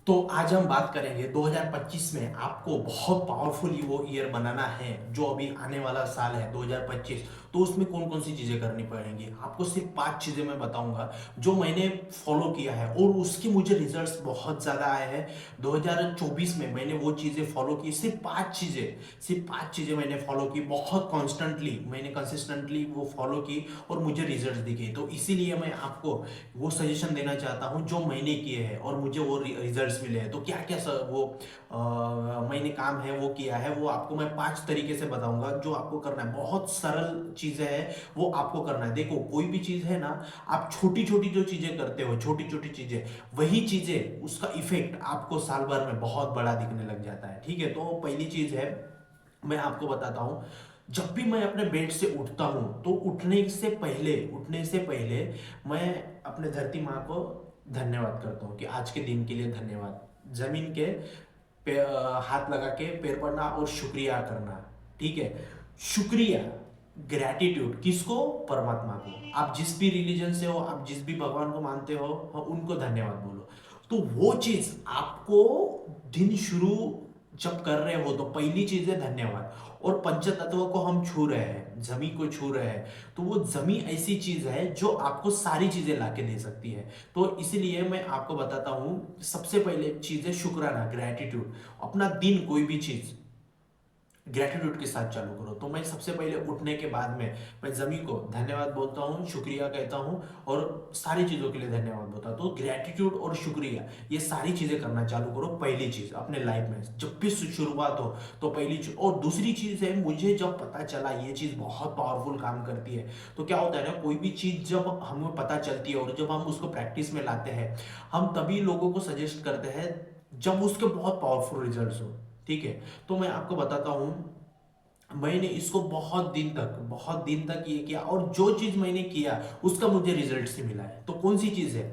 तो आज हम बात करेंगे 2025 में आपको बहुत पावरफुल वो ईयर बनाना है जो अभी आने वाला साल है 2025। तो उसमें कौन कौन सी चीज़ें करनी पड़ेंगी आपको सिर्फ 5 चीज़ें मैं बताऊंगा जो मैंने फॉलो किया है और उसके मुझे रिजल्ट्स बहुत ज़्यादा आए हैं। 2024 में मैंने वो चीज़ें फॉलो की, सिर्फ 5 चीज़ें मैंने फॉलो की, बहुत कॉन्स्टेंटली मैंने कंसिस्टेंटली वो फॉलो की और मुझे रिजल्ट दिखे। तो इसीलिए मैं आपको वो सजेशन देना चाहता हूँ जो मैंने किए हैं और मुझे वो रिजल्ट्स मिले हैं। तो क्या क्या वो मैंने काम है वो किया है, वो आपको मैं 5 तरीके से बताऊंगा जो आपको करना है। बहुत सरल चीज़ें हैं, वो आपको करना है। देखो कोई भी चीज़ है ना, आप छोटी छोटी जो चीज़ें करते हो, छोटी छोटी चीज़ें, वही चीज़ें उसका इफेक्ट आपको साल भर में बहुत बड़ा दिखने लग जाता है। ठीक है, तो पहली चीज़ है, मैं आपको बताता हूँ। जब भी मैं अपने बेड से उठता हूँ तो उठने से पहले मैं अपने धरती माँ को धन्यवाद करता हूँ कि आज के दिन के लिए धन्यवाद। जमीन के हाथ लगा के पैर पड़ना और शुक्रिया करना। ठीक है, शुक्रिया, ग्रैटिट्यूड किसको? परमात्मा को। आप जिस भी रिलीजन से हो, आप जिस भी भगवान को मानते हो, उनको धन्यवाद बोलो। तो वो चीज आपको दिन शुरू जब कर रहे हो तो पहली चीज है धन्यवाद। और पंच तत्व को हम छू रहे हैं, जमी को छू रहे हैं, तो वो जमी ऐसी चीज है जो आपको सारी चीजें लाके दे सकती है। तो इसीलिए मैं आपको बताता हूं, सबसे पहले चीज है शुक्राना, ग्रैटिट्यूड। अपना दिन कोई भी चीज ग्रेटिट्यूड के साथ चालू करो। तो मैं सबसे पहले उठने के बाद में मैं जमी को धन्यवाद बोलता हूँ, शुक्रिया कहता हूँ और सारी चीज़ों के लिए धन्यवाद बोलता हूँ। तो ग्रेटिट्यूड और शुक्रिया, ये सारी चीज़ें करना चालू करो पहली चीज़ अपने लाइफ में जब भी शुरुआत हो। तो पहली चीज़। और दूसरी चीज़ है, मुझे जब पता चला ये चीज़ बहुत पावरफुल काम करती है, तो क्या होता है ना, कोई भी चीज़ जब हमें पता चलती है और जब हम उसको प्रैक्टिस में लाते हैं, हम तभी लोगों को सजेस्ट करते हैं जब उसके बहुत पावरफुल रिजल्ट्स हो। ठीक है, तो मैं आपको बताता हूँ, मैंने इसको बहुत दिन तक ये किया और जो चीज मैंने किया उसका मुझे रिजल्ट से मिला है। तो कौन सी चीज है?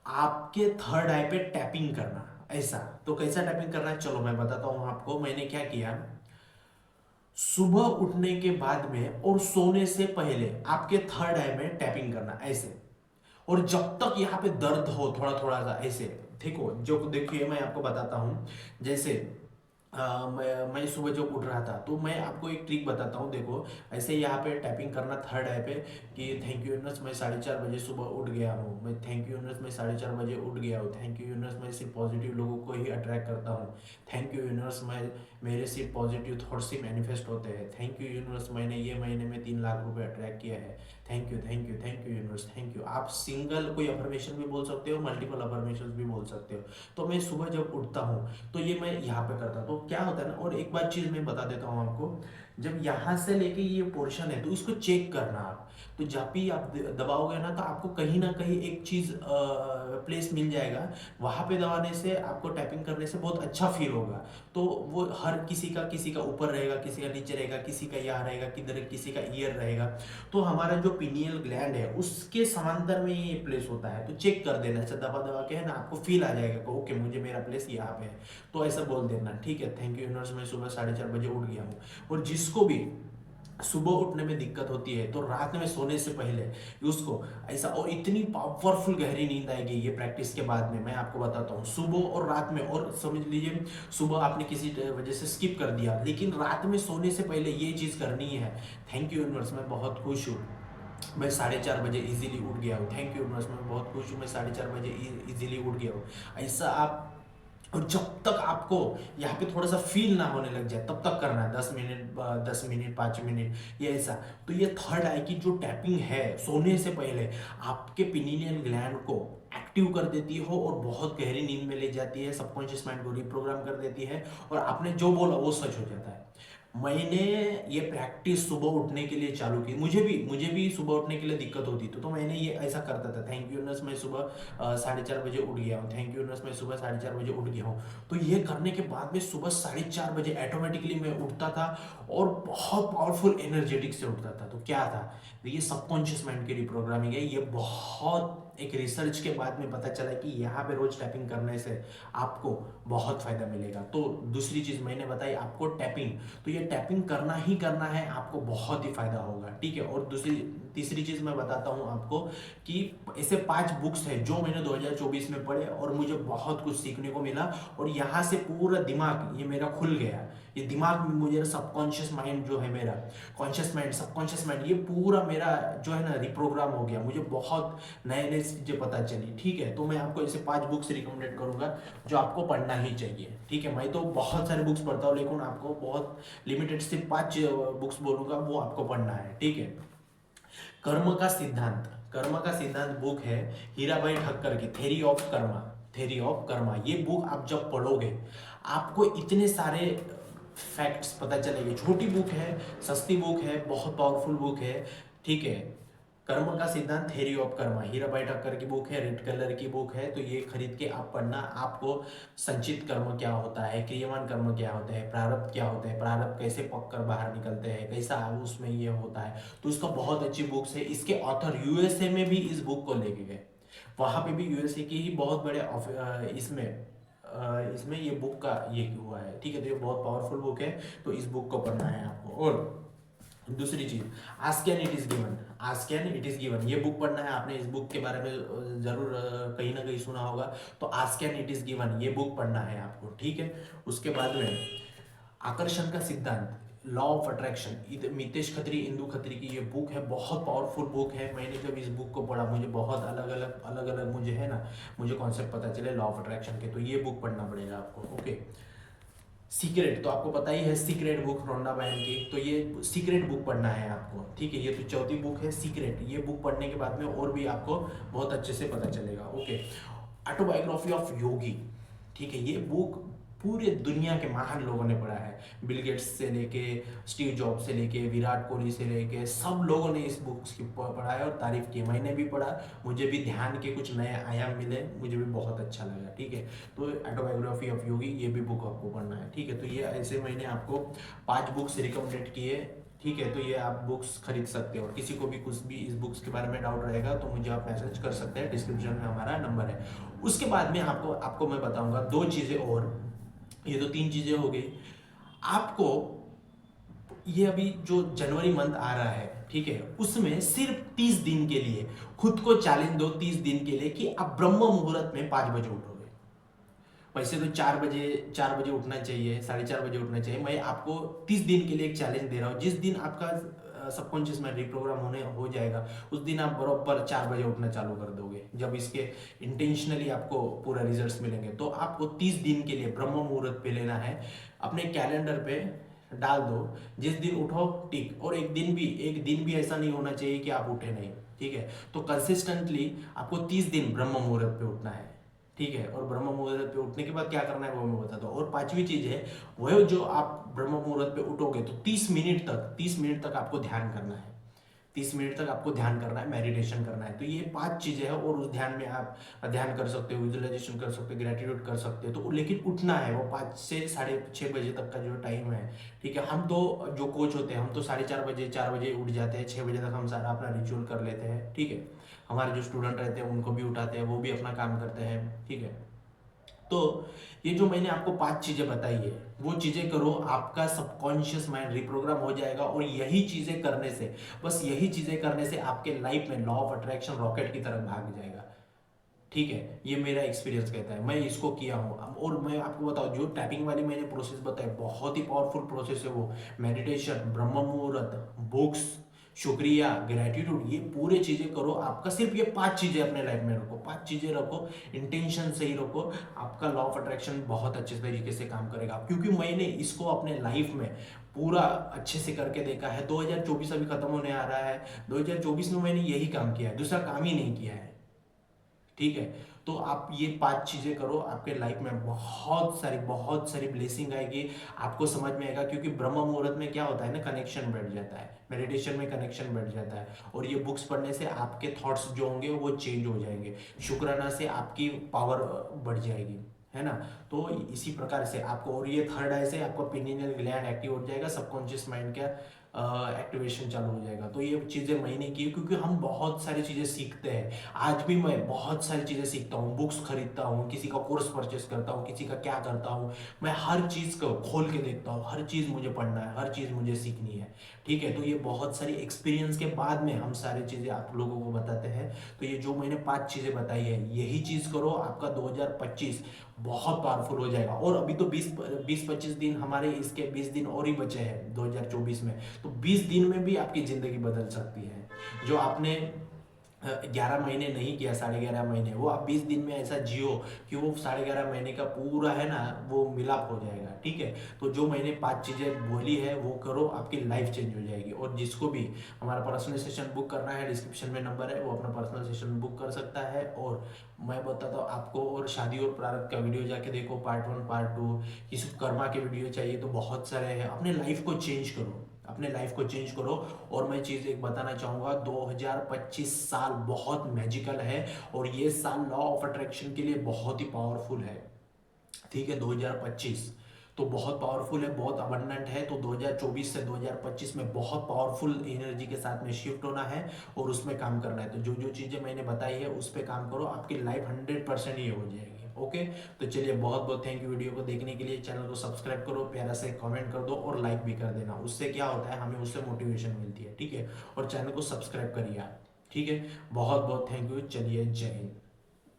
आपके थर्ड आई पे टैपिंग करना। ऐसा तो कैसा टैपिंग करना है, चलो मैं बताता हूं आपको। मैंने क्या किया, सुबह उठने के बाद में और सोने से पहले आपके थर्ड आई में टैपिंग करना ऐसे। और जब तक यहाँ पे दर्द हो थोड़ा थोड़ा सा ऐसे, ठीक हो जो, देखिए मैं आपको बताता हूँ। जैसे मैं सुबह जब उठ रहा था तो मैं आपको एक ट्रिक बताता हूँ। देखो ऐसे यहाँ पे टैपिंग करना थर्ड आई पे कि थैंक यू यूनिवर्स, मैं 4:30 बजे सुबह उठ गया हूँ। मैं थैंक यू यूनिवर्स, मैं 4:30 बजे उठ गया हूँ। थैंक यू यूनिवर्स, मैं सिर्फ पॉजिटिव लोगों को ही अट्रैक्ट करता हूँ। थैंक यू यूनिवर्स, मैं मेरे सिर्फ पॉजिटिव थॉट्स ही मैनिफेस्ट होते हैं। थैंक यू यूनिवर्स, मैंने ये महीने में 3 लाख रुपए अट्रैक्ट किया है। Thank you thank you thank you universe, thank you. आप सिंगल कोई अफर्मेशन भी बोल सकते हो, मल्टीपल अफर्मेशन भी बोल सकते हो। तो मैं सुबह जब उठता हूँ तो ये मैं यहाँ पे करता हूँ। तो क्या होता है ना, और एक बार चीज मैं बता देता हूँ आपको, जब यहाँ से लेके ये पोर्शन है तो इसको चेक करना आप। तो जब भी आप दबाओगे ना तो आपको कहीं ना कहीं एक चीज प्लेस मिल जाएगा। वहां पे दबाने से, आपको टैपिंग करने से बहुत अच्छा फील होगा। तो वो हर किसी का ऊपर रहेगा, किसी का नीचे रहेगा, किसी का यहाँ रहेगा, किधर किसी का ईयर रहेगा। तो हमारा जो पिनियल ग्लैंड है उसके समांतर में ये प्लेस होता है। तो चेक कर देना, ऐसा दबा दबा के है ना, आपको फील आ जाएगा कि ओके मुझे मेरा प्लेस यहाँ पे है। तो ऐसा बोल देना, ठीक है थैंक यू यूनिवर्स, मैं सुबह 4:30 बजे उठ गया हूँ। और जिसको भी सुबह उठने में दिक्कत होती है तो रात में सोने से पहले उसको ऐसा, और इतनी पावरफुल गहरी नींद आएगी ये प्रैक्टिस के बाद में, मैं आपको बताता हूँ। सुबह और रात में, और समझ लीजिए सुबह आपने किसी वजह से स्किप कर दिया, लेकिन रात में सोने से पहले ये चीज़ करनी है। थैंक यू यूनिवर्स, मैं बहुत खुश हूँ, मैं 4:30 बजे इजीली उठ गया हूँ। थैंक यू यूनिवर्स, मैं बहुत खुश हूँ, मैं 4:30 बजे इजीली उठ गया हूँ। ऐसा आप, और जब तक आपको यहाँ पे थोड़ा सा फील ना होने लग जाए तब तक करना है। 10 मिनट, 10 मिनट, 5 मिनट, ये ऐसा। तो ये थर्ड आई की जो टैपिंग है सोने से पहले, आपके पिनियन ग्लैंड को एक्टिव कर देती हो और बहुत गहरी नींद में ले जाती है, सबकॉन्शियस माइंड को रिप्रोग्राम कर देती है और आपने जो बोला वो सच हो जाता है। मैंने ये प्रैक्टिस सुबह उठने के लिए चालू की। मुझे भी सुबह उठने के लिए दिक्कत होती तो मैंने ये ऐसा करता था। थैंक यू यूनिवर्स, मैं सुबह 4:30 बजे उठ गया हूँ। थैंक यू यूनिवर्स, मैं सुबह 4:30 बजे उठ गया हूँ। तो ये करने के बाद में सुबह 4:30 बजे ऑटोमेटिकली मैं उठता था और बहुत पावरफुल एनर्जेटिक से उठता था। तो क्या था, ये सबकॉन्शियस माइंड की रिप्रोग्रामिंग है। ये बहुत एक रिसर्च के बाद में पता चला कि यहाँ पे रोज टैपिंग करने से आपको बहुत फायदा मिलेगा। तो दूसरी चीज मैंने बताई आपको टैपिंग, तो ये टैपिंग करना ही करना है, आपको बहुत ही फायदा होगा, ठीक है। और तीसरी चीज मैं बताता हूँ आपको कि ऐसे 5 बुक्स है जो मैंने 2024 में पढ़े और मुझे बहुत कुछ सीखने को मिला, और यहाँ से पूरा दिमाग ये मेरा खुल गया। ये दिमाग में मुझे सबकॉन्शियस माइंड जो है मेरा, कॉन्शियस माइंड सबकॉन्शियस माइंड, ये पूरा मेरा जो है ना रिप्रोग्राम हो गया। मुझे बहुत नए नए चीजें पता चली, ठीक है। तो मैं आपको ऐसे 5 बुक्स रिकमेंडेड करूंगा जो आपको पढ़ना ही चाहिए, ठीक है। मैं तो बहुत सारे बुक्स पढ़ता हूँ, लेकिन आपको बहुत लिमिटेड सिर्फ 5 बुक्स बोलूंगा, वो आपको पढ़ना है, ठीक है। कर्म का सिद्धांत, कर्म का सिद्धांत बुक है हीराबाई ठक्कर की, theory of Karma, theory of Karma. ये बुक आप जब पढ़ोगे आपको इतने सारे फैक्ट्स पता चलेंगे। छोटी बुक है, सस्ती बुक है, बहुत पावरफुल बुक है, ठीक है। कर्म का सिद्धांत, थेरी ऑफ कर्मा, हीराबाई ठक्कर की बुक है, रेड कलर की बुक है। तो ये खरीद के आप पढ़ना। आपको संचित कर्म क्या होता है, क्रियमान कर्म क्या होता है, प्रारब्ध क्या होता है, प्रारब्ध कैसे पक कर बाहर निकलते हैं, कैसा उसमें ये होता है। तो इसका बहुत अच्छी बुक्स है। इसके ऑथर यूएसए में भी इस बुक को लेके गए, वहां पे भी यूएसए की ही बहुत बड़े इसमें ये बुक का ये हुआ है, ठीक है। तो ये बहुत पावरफुल बुक है, तो इस बुक को पढ़ना है आपको। और दूसरी चीज, ask and it is given, ask and it is given, ये बुक पढ़ना है। आपने इस बुक के बारे में जरूर कहीं ना कहीं सुना होगा। तो ask and it is given ये बुक पढ़ना है आपको, ठीक है। उसके बाद में आकर्षण का सिद्धांत, law of attraction, Mitesh Khatri, Indu Khatri की ये बुक है, बहुत पावरफुल बुक है। मैंने जब इस बुक को पढ़ा मुझे बहुत अलग अलग मुझे है ना, मुझे कॉन्सेप्ट पता चले लॉ ऑफ अट्रैक्शन के। तो ये बुक पढ़ना पड़ेगा आपको, ओके। सीक्रेट तो आपको पता ही है, सीक्रेट बुक रोंडा बहन की, तो ये सीक्रेट बुक पढ़ना है आपको, ठीक है। ये तो चौथी बुक है सीक्रेट। ये बुक पढ़ने के बाद में और भी आपको बहुत अच्छे से पता चलेगा, ओके। ऑटोबायोग्राफी ऑफ योगी, ठीक है। ये बुक पूरे दुनिया के महान लोगों ने पढ़ा है, बिल गेट्स से लेके स्टीव जॉब से लेके विराट कोहली से लेके सब लोगों ने इस बुक की पढ़ा है और तारीफ की। मैंने भी पढ़ा, मुझे भी ध्यान के कुछ नए आयाम मिले, मुझे भी बहुत अच्छा लगा, ठीक है। तो ऑटोबायोग्राफी ऑफ योगी ये भी बुक आपको पढ़ना है, ठीक है। तो ये ऐसे मैंने आपको 5 बुक्स रिकमेंडेड किए, ठीक है। तो ये आप बुक्स खरीद सकते हो। किसी को भी कुछ भी इस बुक्स के बारे में डाउट रहेगा तो मुझे आप मैसेज कर सकते हैं, डिस्क्रिप्शन में हमारा नंबर है। उसके बाद में आपको आपको मैं बताऊंगा 2 चीजें और। ये तो 3 चीजें हो गई आपको। ये अभी जो जनवरी मंथ आ रहा है, ठीक है, उसमें सिर्फ 30 दिन के लिए खुद को चैलेंज दो, 30 दिन के लिए, कि आप ब्रह्म मुहूर्त में 5 बजे उठोगे। वैसे तो 4 बजे उठना चाहिए, 4:30 बजे उठना चाहिए। मैं आपको 30 दिन के लिए एक चैलेंज दे रहा हूँ। जिस दिन आपका सबकॉन्शियस माइंड रिप्रोग्राम होने हो जाएगा, उस दिन आप बराबर 4 बजे उठना चालू कर दोगे। जब इसके इंटेंशनली आपको पूरा रिजल्ट्स मिलेंगे, तो आपको 30 दिन के लिए ब्रह्म मुहूर्त पे लेना है, अपने कैलेंडर पे डाल दो। जिस दिन उठो टिक, और एक दिन भी ऐसा नहीं होना चाहिए कि आप उठे नहीं, ठीक है। तो कंसिस्टेंटली आपको 30 दिन ब्रह्म मुहूर्त पे उठना है, ठीक है। और ब्रह्म मुहूर्त पे उठने के बाद क्या करना है वो मैं बताता हूँ। और 5वीं चीज है वो, जो आप ब्रह्म मुहूर्त पे उठोगे तो 30 मिनट तक आपको ध्यान करना है। 30 मिनट तक आपको ध्यान करना है, मेडिटेशन करना है। तो ये 5 चीजें हैं, और उस ध्यान में आप ध्यान कर सकते हो, विजुअलाइजेशन कर सकते हो, ग्रेटिट्यूड कर सकते हो। तो लेकिन उठना है वो 5 से 6:30 बजे तक का जो टाइम है, ठीक है। हम तो जो कोच होते हैं हम तो 4:30 बजे 4 बजे उठ जाते हैं, 6 बजे तक हम सारा अपना रिचुअल कर लेते हैं, ठीक है। हमारे जो स्टूडेंट रहते हैं उनको भी उठाते हैं, वो भी अपना काम करते हैं, ठीक है। तो ये जो मैंने आपको 5 चीजें बताई है, वो चीजें करो, आपका सबकॉन्शियस माइंड रिप्रोग्राम हो जाएगा। और यही चीजें करने से, बस यही चीजें करने से आपके लाइफ में लॉ ऑफ अट्रैक्शन रॉकेट की तरफ भाग जाएगा, ठीक है। ये मेरा एक्सपीरियंस कहता है, मैं इसको किया हूँ। और मैं आपको बताऊँ, जो टैपिंग वाली मैंने प्रोसेस बताई, बहुत ही पावरफुल प्रोसेस है वो। मेडिटेशन, ब्रह्म मुहूर्त, बुक्स, शुक्रिया, ग्रेटिट्यूड, ये पूरे चीजें करो। आपका सिर्फ ये 5 चीजें अपने लाइफ में रखो, 5 चीजें रखो, इंटेंशन सही रखो, आपका लॉ ऑफ अट्रैक्शन बहुत अच्छे तरीके से काम करेगा। क्योंकि मैंने इसको अपने लाइफ में पूरा अच्छे से करके देखा है। 2024 अभी खत्म होने आ रहा है, 2024 में मैंने यही काम किया है, दूसरा काम ही नहीं किया है, ठीक है। तो आप ये 5 चीजें करो, आपके लाइफ में बहुत सारी ब्लेसिंग आएगी, आपको समझ में आएगा। क्योंकि ब्रह्म मुहूर्त में क्या होता है ना, कनेक्शन बैठ जाता है, मेडिटेशन में कनेक्शन बैठ जाता है। और ये बुक्स पढ़ने से आपके थॉट्स जो होंगे वो चेंज हो जाएंगे, शुक्राना से आपकी पावर बढ़ जाएगी, है ना। तो इसी प्रकार से आपको, और ये थर्ड आई से आपका पिनियनल ग्लैंड एक्टिव हो जाएगा, सबकॉन्शियस माइंड का एक्टिवेशन चालू हो जाएगा। तो ये चीज़ें मैंने की क्योंकि हम बहुत सारी चीज़ें सीखते हैं। आज भी मैं बहुत सारी चीज़ें सीखता हूँ, बुक्स खरीदता हूँ, किसी का कोर्स परचेस करता हूँ, किसी का क्या करता हूँ। मैं हर चीज़ को खोल के देखता हूँ, हर चीज़ मुझे पढ़ना है, हर चीज़ मुझे सीखनी है। ठीक है, तो ये बहुत सारी एक्सपीरियंस के बाद में हम सारी चीज़ें आप लोगों को बताते हैं। तो ये जो मैंने 5 चीज़ें बताई है, यही चीज़ करो, आपका 2025 बहुत पावरफुल हो जाएगा। और अभी तो 20-25 दिन हमारे, इसके 20 दिन और ही बचे हैं 2024 में। तो 20 दिन में भी आपकी ज़िंदगी बदल सकती है। जो आपने 11 महीने नहीं किया, 11.5 महीने, वो आप 20 दिन में ऐसा जियो कि वो 11.5 महीने का पूरा है ना, वो मिलाप हो जाएगा। ठीक है, तो जो मैंने 5 चीज़ें बोली है वो करो, आपकी लाइफ चेंज हो जाएगी। और जिसको भी हमारा पर्सनल सेशन बुक करना है, डिस्क्रिप्शन में नंबर है, वो अपना पर्सनल सेशन बुक कर सकता है। और मैं बताता हूँ आपको, और शादी और प्रारब्ध का वीडियो जाके देखो, पार्ट 1 पार्ट 2। किसी को कर्मा के वीडियो चाहिए तो बहुत सारे हैं। अपने लाइफ को चेंज करो, अपने लाइफ को चेंज करो। और मैं चीज़ एक बताना चाहूँगा, 2025 साल बहुत मैजिकल है, और ये साल लॉ ऑफ अट्रैक्शन के लिए बहुत ही पावरफुल है। ठीक है, 2025 तो बहुत पावरफुल है, बहुत अबंडेंट है। तो 2024 से 2025 में बहुत पावरफुल एनर्जी के साथ में शिफ्ट होना है और उसमें काम करना है। तो जो जो चीज़ें मैंने बताई है उस पर काम करो, आपकी लाइफ 100% ये हो जाएगी। ओके, तो चलिए, बहुत बहुत थैंक यू वीडियो को देखने के लिए। चैनल को सब्सक्राइब करो, प्यारा से कमेंट कर दो और लाइक भी कर देना। उससे क्या होता है, हमें उससे मोटिवेशन मिलती है। ठीक है, और चैनल को सब्सक्राइब करिए आप। ठीक है, बहुत बहुत थैंक यू। चलिए, जय हिंद।